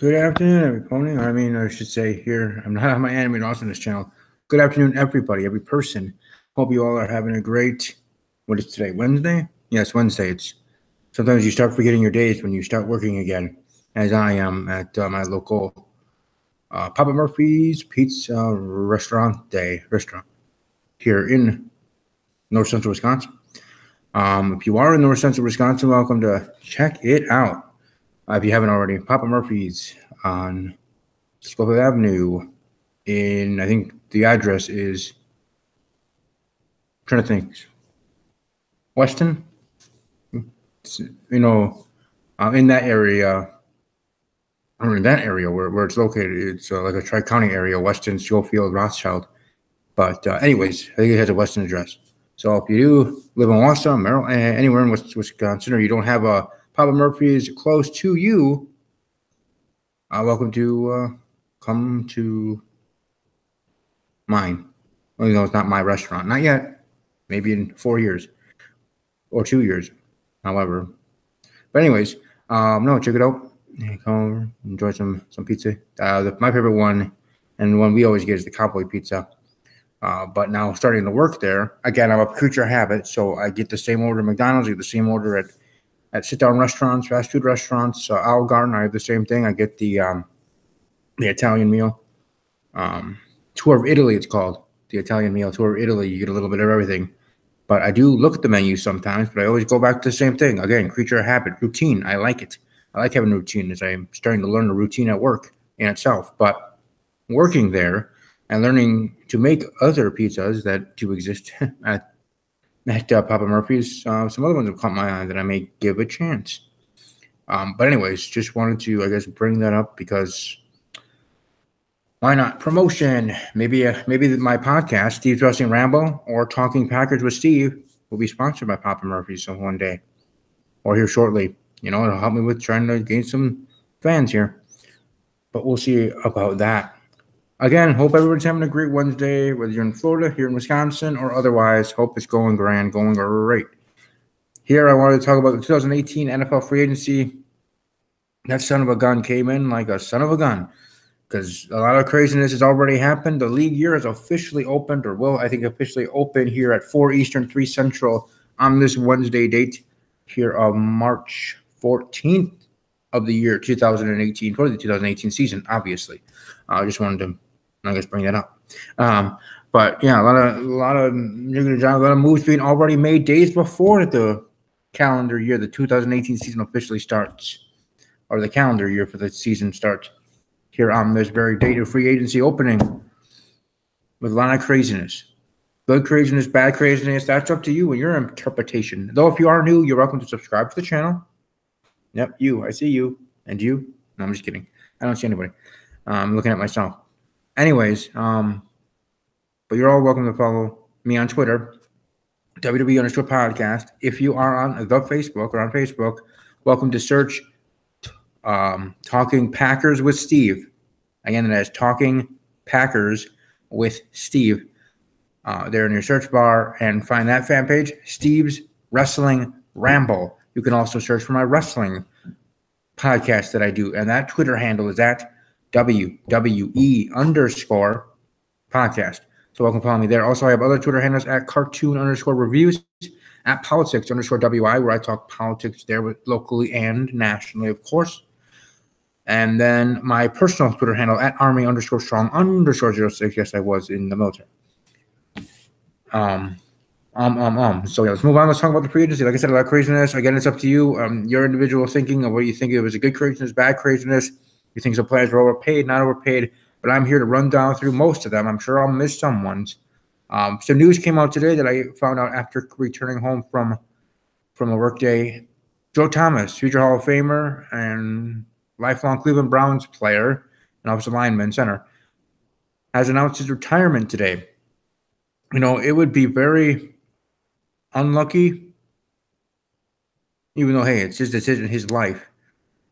Good afternoon, everybody. I mean, I should say here, I'm not on my Anime Awesomeness channel. Good afternoon, everybody, every person. Hope you all are having a great, what is today, Wednesday? Yes, Wednesday. It's sometimes you start forgetting your days when you start working again, as I am at my local Papa Murphy's Pizza restaurant here in North Central Wisconsin. If you are in North Central Wisconsin, welcome to check it out. If you haven't already, Papa Murphy's on Schofield Avenue. I think the address is, I'm trying to think, Weston. In that area, or in that area where it's located, it's like a Tri-County area, Weston, Schofield, Rothschild. But anyways, I think it has a Weston address. So if you do live in Wausau, Maryland, anywhere in Wisconsin, or you don't have a Papa Murphy's close to you, welcome to come to mine. Even though it's not my restaurant. Not yet. Maybe in 4 years. Or 2 years. However. But anyways, no, check it out. Come enjoy some pizza. My favorite one, and one we always get, is the cowboy pizza. But now starting to work there, again, I'm a creature of habit, so I get the same order at McDonald's, I get the same order at sit-down restaurants, fast food restaurants. Olive Garden, I have the same thing. I get the Italian meal. Tour of Italy, it's called. The Italian meal, Tour of Italy. You get a little bit of everything. But I do look at the menu sometimes, but I always go back to the same thing. Again, creature of habit, routine. I like it. I like having a routine, as I'm starting to learn a routine at work in itself. But working there and learning to make other pizzas that do exist at Papa Murphy's, some other ones have caught my eye that I may give a chance. But anyways, just wanted to, I guess, bring that up because why not? Promotion. Maybe my podcast, Steve's Wrestling Ramble, or Talking Packers with Steve, will be sponsored by Papa Murphy's one day, or here shortly. It'll help me with trying to gain some fans here. But we'll see about that. Again, hope everyone's having a great Wednesday, whether you're in Florida, here in Wisconsin, or otherwise. Hope it's going grand, going great. Here, I wanted to talk about the 2018 NFL free agency. That son of a gun came in like a son of a gun, because a lot of craziness has already happened. The league year has officially opened, or will, I think, officially open here at 4 Eastern, 3 Central on this Wednesday date here of March 14th of the year 2018, for the 2018 season, obviously. I just wanted to, I guess, bring that up. But yeah, a lot of moves being already made days before the calendar year, the 2018 season officially starts, or the calendar year for the season starts. Here on this very date of free agency opening, with a lot of craziness. Good craziness, bad craziness, that's up to you and your interpretation. Though if you are new, you're welcome to subscribe to the channel. Yep, you. I see you. And you. No, I'm just kidding. I don't see anybody. I'm looking at myself. Anyways, but you're all welcome to follow me on Twitter, WWE_podcast. If you are on the Facebook or on Facebook, welcome to search Talking Packers with Steve. Again, that is Talking Packers with Steve. There in your search bar, and find that fan page, Steve's Wrestling Ramble. You can also search for my wrestling podcast that I do, and that Twitter handle is at WWE_podcast. So welcome to follow me there. Also, I have other Twitter handles at cartoon_reviews, at politics_WI, where I talk politics there locally and nationally, of course. And then my personal Twitter handle at Army_strong_06. Yes, I was in the military. So yeah, let's move on. Let's talk about the free agency. Like I said, a lot of craziness. Again, it's up to you. Your individual thinking of what you think it was a good craziness, bad craziness. You think some players were overpaid, not overpaid. But I'm here to run down through most of them. I'm sure I'll miss some ones. Some news came out today that I found out after returning home from a workday. Joe Thomas, future Hall of Famer and lifelong Cleveland Browns player and offensive lineman, center, has announced his retirement today. It would be very unlucky, even though, hey, it's his decision, his life.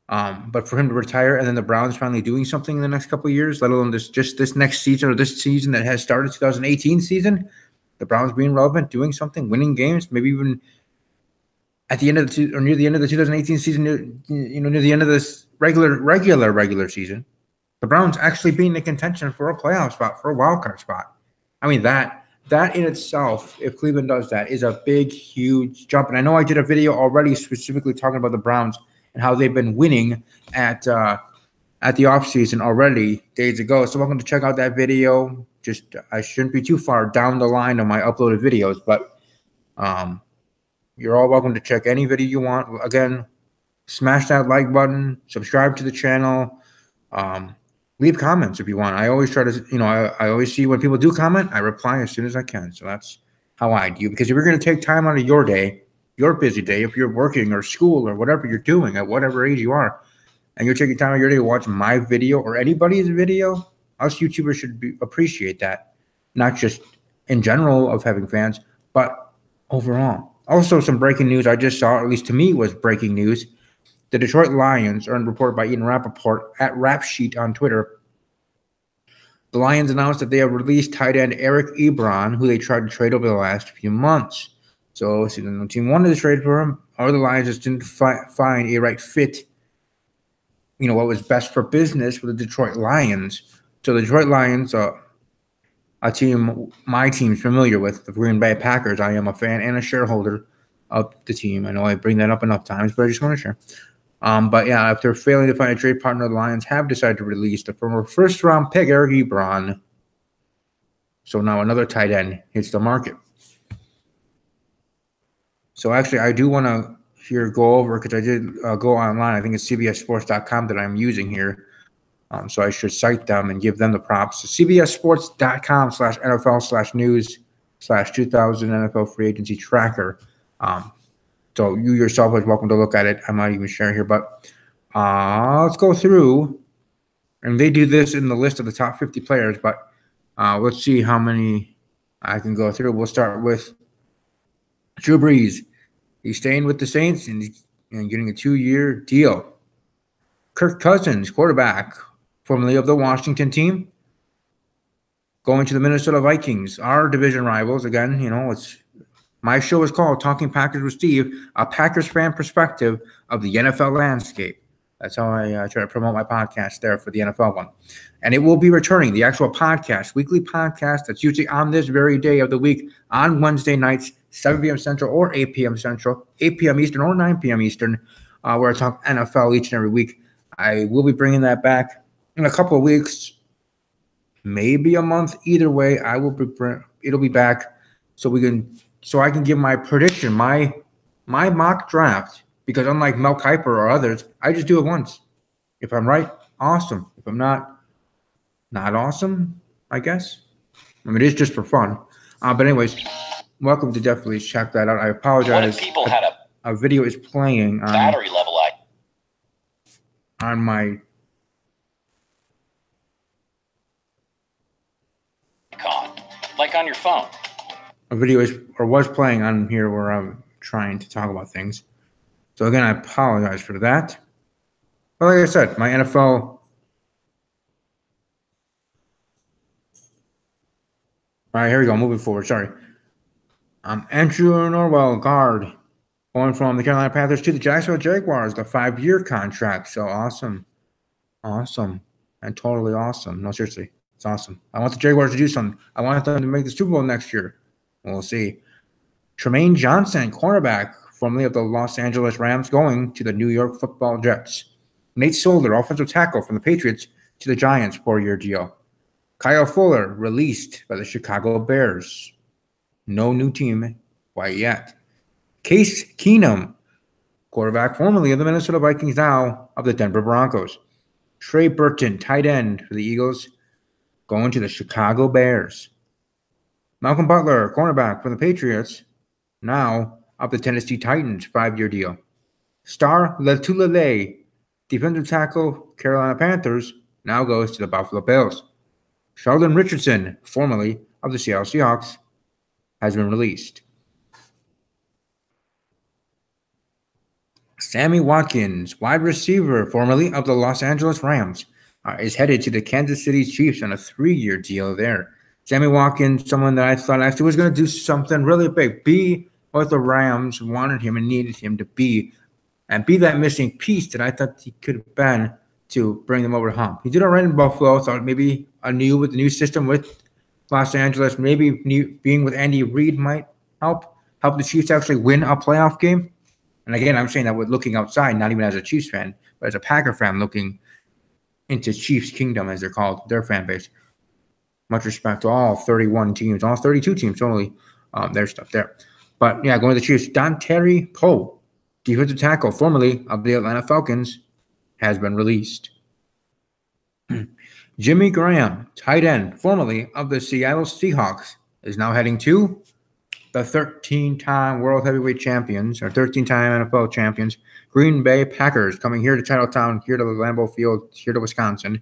But for him to retire and then the Browns finally doing something in the next couple of years, let alone this next season, or this season that has started, 2018 season, the Browns being relevant, doing something, winning games, maybe even at the end of near the end of the 2018 season, near the end of this regular season, the Browns actually being in contention for a playoff spot, for a wild card spot. I mean, that in itself, if Cleveland does that, is a big, huge jump. And I know I did a video already specifically talking about the Browns and how they've been winning at the offseason already days ago. So welcome to check out that video. Just I shouldn't be too far down the line on my uploaded videos, but you're all welcome to check any video you want. Again, smash that like button, subscribe to the channel, leave comments if you want. I always try to, I always see when people do comment, I reply as soon as I can. So that's how I do. Because if you're going to take time out of your day, your busy day, if you're working or school or whatever you're doing at whatever age you are, and you're taking time out of your day to watch my video or anybody's video, us YouTubers should appreciate that. Not just in general of having fans, but overall. Also, some breaking news I just saw, at least to me was breaking news. The Detroit Lions, earned reported by Ian Rappaport at Rapsheet on Twitter. The Lions announced that they have released tight end Eric Ebron, who they tried to trade over the last few months. So the team wanted to trade for him, or the Lions just didn't find a right fit, what was best for business for the Detroit Lions. So the Detroit Lions, a team my team's familiar with, the Green Bay Packers. I am a fan and a shareholder of the team. I know I bring that up enough times, but I just want to share. But yeah, after failing to find a trade partner, the Lions have decided to release the former first-round pick, Eric Ebron. So now another tight end hits the market. So actually, I do want to go over, because I did go online. I think it's CBSSports.com that I'm using here. So I should cite them and give them the props. So CBSSports.com/NFL/news/2000 NFL free agency tracker. So you yourself are welcome to look at it. I'm not even sharing here, but let's go through. And they do this in the list of the top 50 players, but let's see how many I can go through. We'll start with Drew Brees. He's staying with the Saints and getting a 2-year deal. Kirk Cousins, quarterback, formerly of the Washington team, going to the Minnesota Vikings, our division rivals. Again, my show is called Talking Packers with Steve, a Packers fan perspective of the NFL landscape. That's how I try to promote my podcast there for the NFL one. And it will be returning, the actual podcast, weekly podcast that's usually on this very day of the week on Wednesday nights, 7 p.m. Central or 8 p.m. Central, 8 p.m. Eastern or 9 p.m. Eastern, where I talk NFL each and every week. I will be bringing that back in a couple of weeks, maybe a month. Either way, it'll be back so I can give my prediction, my mock draft, because unlike Mel Kiper or others, I just do it once. If I'm right, awesome. If I'm not awesome, I guess. I mean, it's just for fun. But anyways, welcome to definitely check that out. I apologize. What if people had a video is playing on battery level on my icon, like on your phone? A video was playing on here where I'm trying to talk about things. So again, I apologize for that. But like I said, my NFL. All right, here we go. Moving forward. Sorry. Andrew Norwell, guard, going from the Carolina Panthers to the Jacksonville Jaguars, the 5-year contract. So awesome. Awesome. And totally awesome. No, seriously. It's awesome. I want the Jaguars to do something. I want them to make the Super Bowl next year. We'll see. Tremaine Johnson, cornerback, formerly of the Los Angeles Rams, going to the New York Football Jets. Nate Solder, offensive tackle from the Patriots, to the Giants, 4-year deal. Kyle Fuller, released by the Chicago Bears. No new team quite yet. Case Keenum, quarterback formerly of the Minnesota Vikings, now of the Denver Broncos. Trey Burton, tight end for the Eagles, going to the Chicago Bears. Malcolm Butler, cornerback from the Patriots, now of the Tennessee Titans, 5-year deal. Star Lotulelei, defensive tackle, Carolina Panthers, now goes to the Buffalo Bills. Sheldon Richardson, formerly of the Seattle Seahawks, has been released. Sammy Watkins, wide receiver, formerly of the Los Angeles Rams, is headed to the Kansas City Chiefs on a 3-year deal there. Sammy Watkins, someone that I thought actually was going to do something really big, be what the Rams wanted him and needed him to be and be that missing piece that I thought he could have been to bring them over the hump. He did all right in Buffalo. Thought maybe with the new system with Los Angeles, maybe being with Andy Reid might help the Chiefs actually win a playoff game. And again, I'm saying that with looking outside, not even as a Chiefs fan, but as a Packer fan looking into Chiefs Kingdom, as they're called, their fan base. Much respect to all 31 teams, all 32 teams, totally their stuff there. But yeah, going to the Chiefs, Dontari Poe, defensive tackle, formerly of the Atlanta Falcons, has been released. Jimmy Graham, tight end, formerly of the Seattle Seahawks, is now heading to the 13-time World Heavyweight Champions, or 13-time NFL champions, Green Bay Packers, coming here to Titletown, here to the Lambeau Field, here to Wisconsin.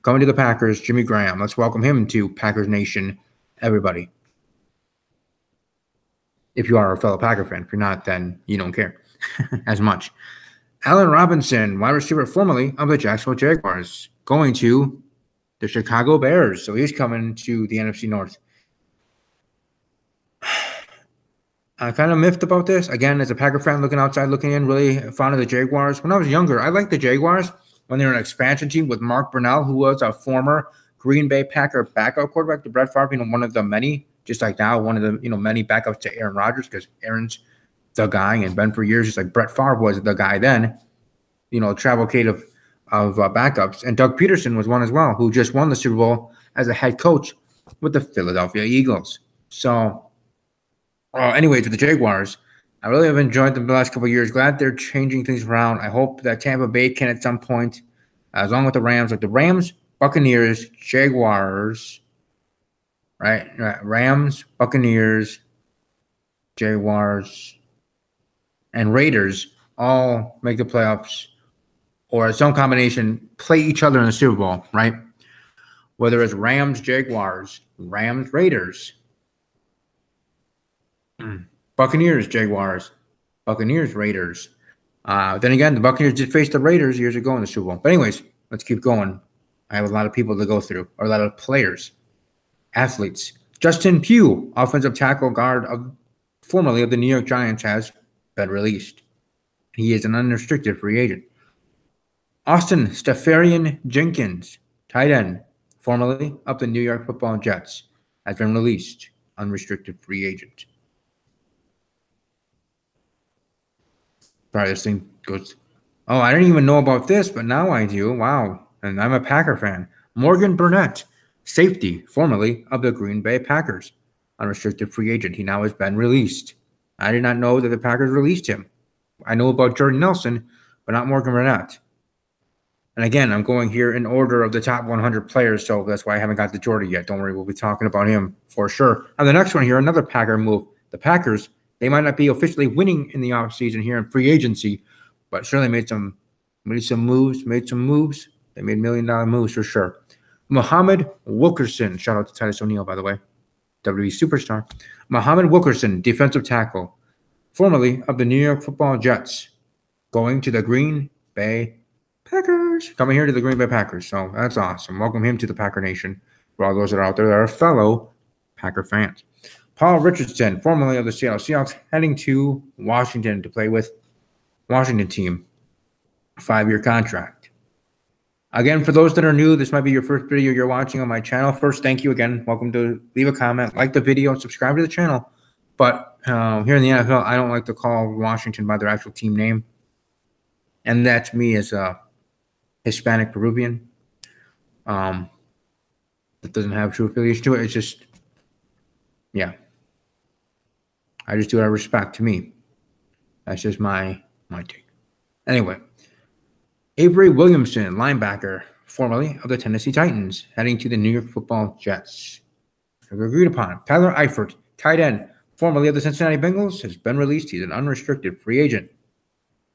Coming to the Packers, Jimmy Graham. Let's welcome him to Packers Nation, everybody. If you are a fellow Packer fan. If you're not, then you don't care as much. Allen Robinson, wide receiver formerly of the Jacksonville Jaguars, going to the Chicago Bears. So he's coming to the NFC North. I'm kind of miffed about this. Again, as a Packer fan looking outside, looking in, really fond of the Jaguars. When I was younger, I liked the Jaguars when they were an expansion team with Mark Brunell, who was a former Green Bay Packer backup quarterback to Brett Favre, one of the many, just like now, one of the many backups to Aaron Rodgers, because Aaron's the guy and been for years, just like Brett Favre was the guy then, cavalcade of backups. And Doug Peterson was one as well, who just won the Super Bowl as a head coach with the Philadelphia Eagles. So, anyways, with the Jaguars, I really have enjoyed them the last couple of years. Glad they're changing things around. I hope that Tampa Bay can at some point, along with the Rams, like the Rams, Buccaneers, Jaguars, right? Rams, Buccaneers, Jaguars, and Raiders all make the playoffs, or some combination, play each other in the Super Bowl, right? Whether it's Rams, Jaguars, Rams, Raiders, Buccaneers, Jaguars, Buccaneers, Raiders. Then again, the Buccaneers did face the Raiders years ago in the Super Bowl. But anyways, let's keep going. I have a lot of people to go through, or a lot of players, athletes. Justin Pugh, offensive tackle guard formerly of the New York Giants, has been released. He is an unrestricted free agent. Austin Stepharian Jenkins, tight end, formerly of the New York Football Jets, has been released, unrestricted free agent. Sorry, this thing goes. Oh, I didn't even know about this, but now I do. Wow. And I'm a Packer fan. Morgan Burnett, safety, formerly of the Green Bay Packers, unrestricted free agent. He now has been released. I did not know that the Packers released him. I know about Jordan Nelson, but not Morgan Burnett. And again, I'm going here in order of the top 100 players, so that's why I haven't got to Jordy yet. Don't worry, we'll be talking about him for sure. And the next one here, another Packer move. The Packers, they might not be officially winning in the offseason here in free agency, but surely made some moves. They made $1 million moves for sure. Muhammad Wilkerson, shout out to Titus O'Neil, by the way, WWE superstar. Muhammad Wilkerson, defensive tackle, formerly of the New York Football Jets, going to the Green Bay Packers. Coming here to the Green Bay Packers. So that's awesome. Welcome him to the Packer Nation. For all those that are out there that are fellow Packer fans. Paul Richardson, formerly of the Seattle Seahawks, heading to Washington to play with Washington team. 5-year contract. Again, for those that are new, this might be your first video you're watching on my channel. First, thank you again. Welcome to leave a comment, like the video, and subscribe to the channel. But here in the NFL, I don't like to call Washington by their actual team name. And that's me as a Hispanic Peruvian. That doesn't have true affiliation to it. It's just, yeah. I just do it out of respect to me. That's just my take. Anyway, Avery Williamson, linebacker, formerly of the Tennessee Titans, heading to the New York Football Jets. Agreed upon. Tyler Eifert, tight end, formerly of the Cincinnati Bengals, has been released. He's an unrestricted free agent.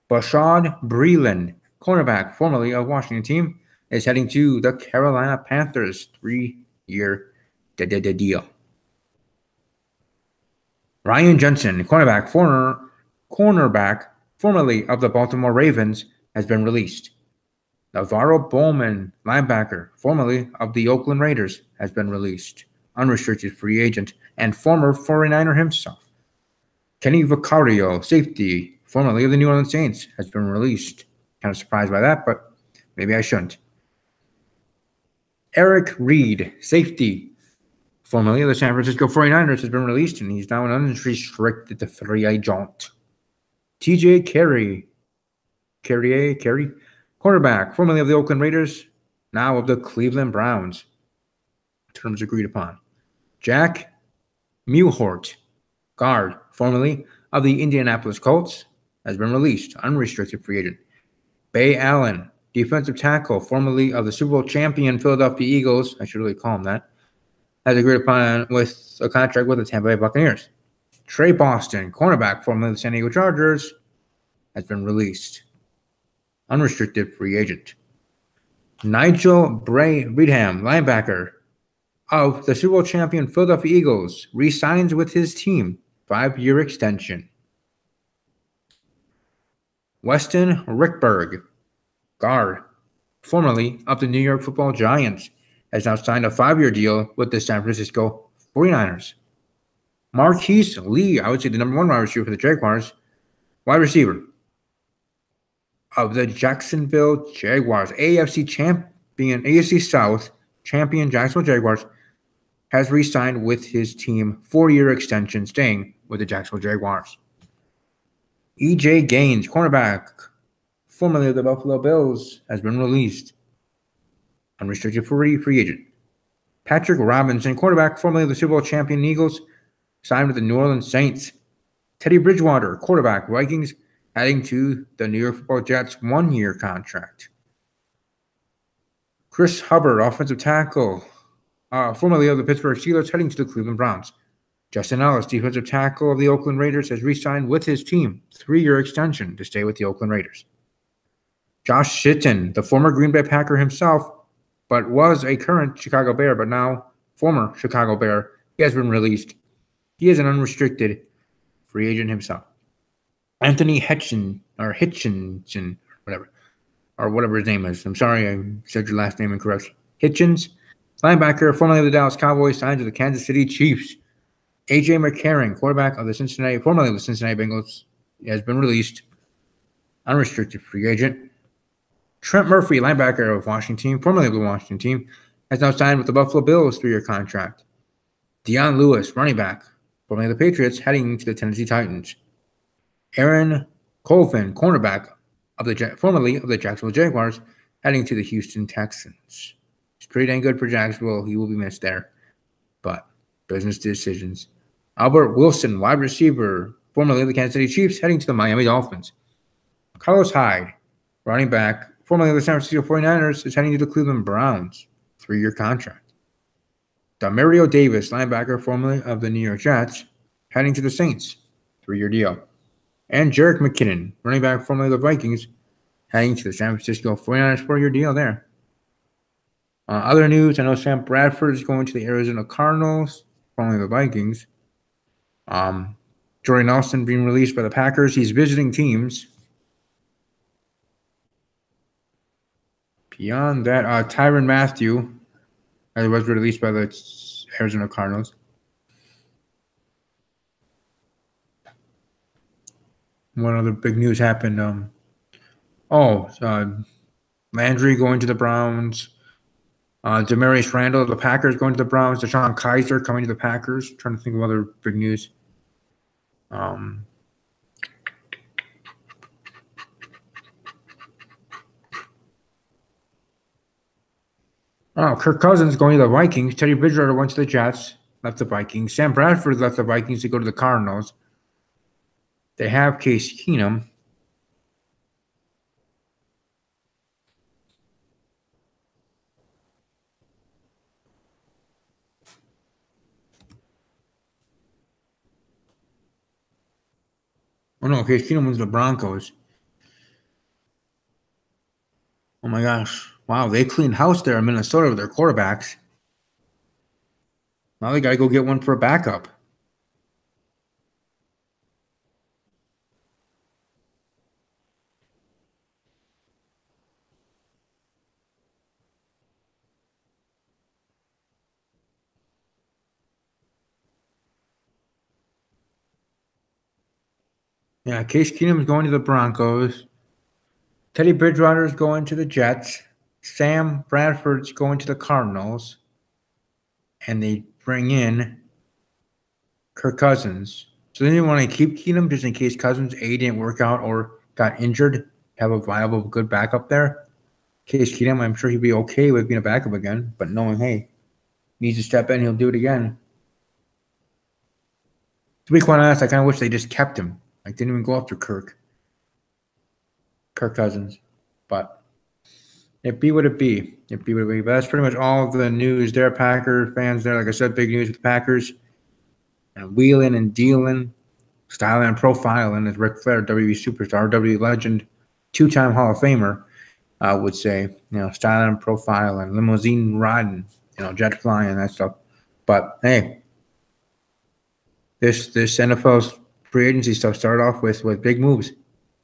Bashaud Breeland, cornerback, formerly of Washington team, is heading to the Carolina Panthers, 3-year deal. Ryan Jensen, cornerback, formerly of the Baltimore Ravens, has been released. Navarro Bowman, linebacker, formerly of the Oakland Raiders, has been released. Unrestricted free agent and former 49er himself. Kenny Vicario, safety, formerly of the New Orleans Saints, has been released. Kind of surprised by that, but maybe I shouldn't. Eric Reed, safety, formerly of the San Francisco 49ers, has been released, and he's now an unrestricted free agent. TJ Carrie, cornerback, formerly of the Oakland Raiders, now of the Cleveland Browns. Terms agreed upon. Jack Mewhort, guard, formerly of the Indianapolis Colts, has been released, unrestricted free agent. Bay Allen, defensive tackle, formerly of the Super Bowl champion Philadelphia Eagles, I should really call him that, has agreed upon with a contract with the Tampa Bay Buccaneers. Trey Boston, cornerback, formerly of the San Diego Chargers, has been released, unrestricted free agent. Nigel Bradham, linebacker of the Super Bowl champion Philadelphia Eagles, re-signs with his team, 5-year extension. Weston Rickberg, guard, formerly of the New York Football Giants, has now signed a 5-year deal with the San Francisco 49ers. Marquise Lee, I would say the number 1 wide receiver for the Jaguars, wide receiver of the Jacksonville Jaguars, AFC South champion Jacksonville Jaguars, has re-signed with his team, 4-year extension, staying with the Jacksonville Jaguars. E.J. Gaines, cornerback, formerly of the Buffalo Bills, has been released, unrestricted free agent. Patrick Robinson, quarterback, formerly of the Super Bowl champion Eagles, signed with the New Orleans Saints. Teddy Bridgewater, quarterback, Vikings, adding to the New York Football Jets 1-year contract. Chris Hubbard, offensive tackle, formerly of the Pittsburgh Steelers, heading to the Cleveland Browns. Justin Ellis, defensive tackle of the Oakland Raiders, has re-signed with his team, 3-year extension to stay with the Oakland Raiders. Josh Sitton, the former Green Bay Packer himself, but was a current Chicago Bear, but now former Chicago Bear, he has been released. He is an unrestricted free agent himself. Anthony Hitchinson, whatever his name is. I'm sorry I said your last name incorrect. Hitchens, linebacker, formerly of the Dallas Cowboys, signed to the Kansas City Chiefs. A.J. McCarron, quarterback of the formerly of the Cincinnati Bengals, has been released, unrestricted free agent. Trent Murphy, linebacker of Washington, formerly of the Washington team, has now signed with the Buffalo Bills 3-year contract. Deion Lewis, running back, formerly of the Patriots, heading to the Tennessee Titans. Aaron Colvin, cornerback formerly of the Jacksonville Jaguars, heading to the Houston Texans. It's pretty dang good for Jacksonville. He will be missed there, but business decisions. Albert Wilson, wide receiver, formerly of the Kansas City Chiefs, heading to the Miami Dolphins. Carlos Hyde, running back, formerly of the San Francisco 49ers, is heading to the Cleveland Browns, 3-year contract. Demario Davis, linebacker, formerly of the New York Jets, heading to the Saints, 3-year deal. And Jerick McKinnon, running back, formerly of the Vikings, heading to the San Francisco 49ers, 4-year deal there. Other news, I know Sam Bradford is going to the Arizona Cardinals, formerly the Vikings. Jordy Nelson being released by the Packers. He's visiting teams. Beyond that, Tyrann Mathieu was released by the Arizona Cardinals. What other big news happened? Landry going to the Browns. Demarius Randall, the Packers going to the Browns. DeShone Kizer coming to the Packers. Trying to think of other big news. Kirk Cousins going to the Vikings. Teddy Bridgewater went to the Jets, left the Vikings. Sam Bradford left the Vikings to go to the Cardinals. They have Case Keenum. Oh no, Case Keenum went to the Broncos. Oh my gosh. Wow, they cleaned house there in Minnesota with their quarterbacks. Now they got to go get one for a backup. Yeah, Case Keenum is going to the Broncos. Teddy Bridgewater is going to the Jets. Sam Bradford's going to the Cardinals. And they bring in Kirk Cousins. So they didn't want to keep Keenum just in case Cousins A didn't work out or got injured. Have a viable, good backup there. Case Keenum, I'm sure he'd be okay with being a backup again, but knowing, hey, needs to step in, he'll do it again. To be quite honest, I kind of wish they just kept him. Like, didn't even go after Kirk Cousins. But it be what it be. It be what it be. But that's pretty much all of the news there, Packer fans there. Like I said, big news with the Packers. And wheeling and dealing, styling and profiling, as Ric Flair, WWE superstar, WWE legend, two-time Hall of Famer, would say, styling and profiling, limousine riding, jet flying, that stuff. But hey, this NFL's free agency stuff started off with big moves.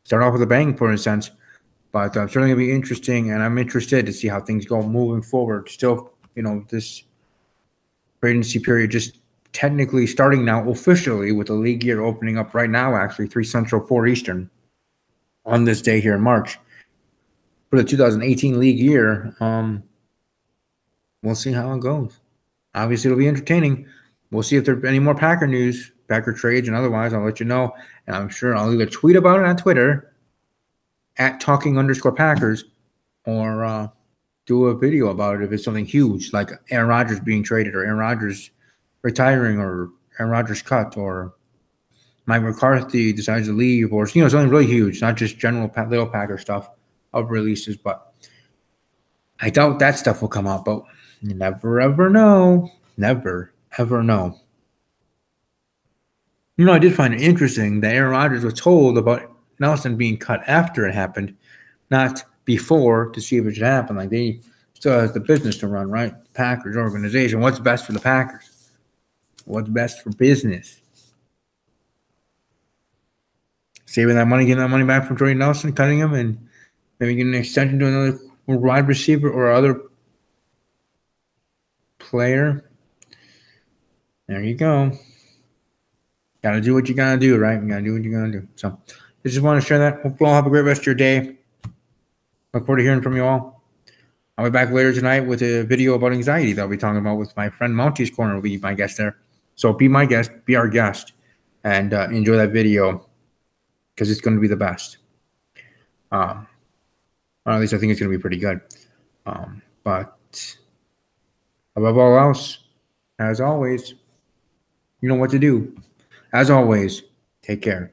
Start off with a bang, for a sense. But it's certainly going to be interesting, and I'm interested to see how things go moving forward. Still, this free agency period just technically starting now officially with the league year opening up right now, actually, 3 Central, 4 Eastern on this day here in March. For the 2018 league year, we'll see how it goes. Obviously, it'll be entertaining. We'll see if there's any more Packer news, Packer trades, and otherwise, I'll let you know. And I'm sure I'll either tweet about it on Twitter at @talking_Packers or do a video about it if it's something huge, like Aaron Rodgers being traded or Aaron Rodgers retiring or Aaron Rodgers cut or Mike McCarthy decides to leave or, something really huge, not just general little Packer stuff of releases. But I doubt that stuff will come out, but you never, ever know. Never, ever know. I did find it interesting that Aaron Rodgers was told about Nelson being cut after it happened, not before, to see if it should happen. Like, they still has the business to run, right? The Packers organization. What's best for the Packers? What's best for business? Saving that money, getting that money back from Jordy Nelson, cutting him, and maybe getting an extension to another wide receiver or other player. There you go. Got to do what you got to do, right? You got to do what you got to do. So I just want to share that. Hope you all have a great rest of your day. Look forward to hearing from you all. I'll be back later tonight with a video about anxiety that I'll be talking about with my friend Monty's Corner will be my guest there. So be my guest, be our guest, and enjoy that video because it's going to be the best. Or at least I think it's going to be pretty good. But above all else, as always, you know what to do. As always, take care.